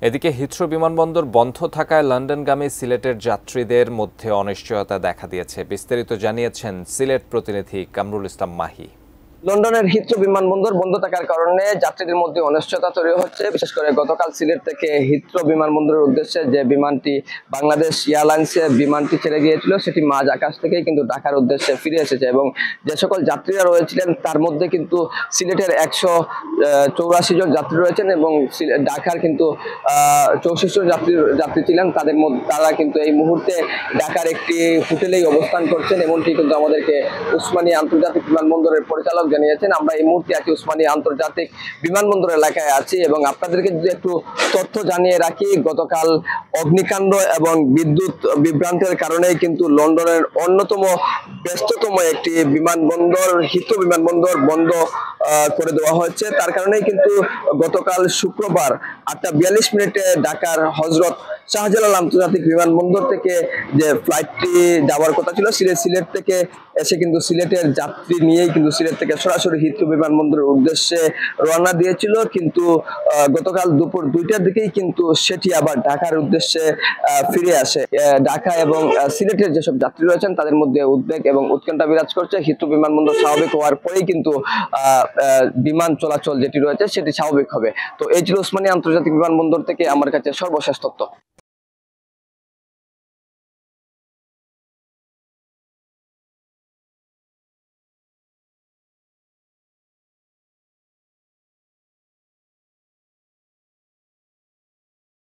এদিকে হিথ্রো বিমানবন্দর বন্ধ থাকায় লন্ডনগামী সিলেটের যাত্রীদের মধ্যে অনিশ্চয়তা দেখা দিয়েছে। বিস্তারিত জানিয়েছেন সিলেট প্রতিনিধি কামরুল ইসলাম মাহি। লন্ডনের হিথ্রো বিমানবন্দর বন্ধ থাকার কারণে যাত্রীদের মধ্যে অনিশ্চয়তা তৈরি হচ্ছে। বিশেষ করে গতকাল সিলেট থেকে হিথ্রো বিমানবন্দরের উদ্দেশ্যে যে বিমানটি বাংলাদেশ এয়ারলাইন্সের বিমানটি ছেড়ে গিয়েছিল, সেটি মাঝ আকাশ থেকেই কিন্তু ঢাকার উদ্দেশ্যে ফিরে এসেছে এবং যে সকল যাত্রীরা রয়েছিলেন তার মধ্যে কিন্তু সিলেটের 184 জন যাত্রী রয়েছেন এবং ঢাকার কিন্তু 64 জন যাত্রী ছিলেন। তারা কিন্তু এই মুহূর্তে ঢাকার একটি হোটেলেই অবস্থান করছেন। এমনটি কিন্তু আমাদেরকে উসমানী আন্তর্জাতিক বিমানবন্দরের পরিচালক জানিয়েছেন। আমরা এই মুহূর্তে আছি উসমানী আন্তর্জাতিক বিমানবন্দর এলাকায় আছি এবং আপনাদেরকে যদি একটু তথ্য জানিয়ে রাখি, গতকাল অগ্নিকাণ্ড এবং বিদ্যুৎ বিভ্রান্তের কারণেই কিন্তু লন্ডনের অন্যতম ব্যস্ততম একটি বিমানবন্দর হিথ্রো বিমানবন্দর বন্ধ করে দেওয়া হয়েছে। তার কারণেই কিন্তু গতকাল শুক্রবার 8:42 ঢাকার হযরত শাহজালাল আন্তর্জাতিক বিমানবন্দর থেকে যে ফ্লাইটটি যাওয়ার কথা ছিল সিলেট থেকে এসে কিন্তু সিলেটের যাত্রী নিয়েই কিন্তু সিলেট থেকে সরাসরি হিথ্রো বিমানবন্দরের উদ্দেশ্যে রওনা দিয়েছিল, কিন্তু গতকাল দুপুর 2টার দিকেই কিন্তু সেটি আবার ঢাকার উদ্দেশ্যে ফিরে আসে। ঢাকা এবং সিলেটের যেসব যাত্রী রয়েছেন তাদের মধ্যে উদ্বেগ এবং উৎকণ্ঠা বিরাজ করছে। হিথ্রো বিমানবন্দর স্বাভাবিক হওয়ার পরেই কিন্তু বিমান চলাচল যেটি রয়েছে সেটি স্বাভাবিক হবে। তো এই ছিল উসমানী আন্তর্জাতিক বিমানবন্দর থেকে আমার কাছে সর্বশেষ তথ্য।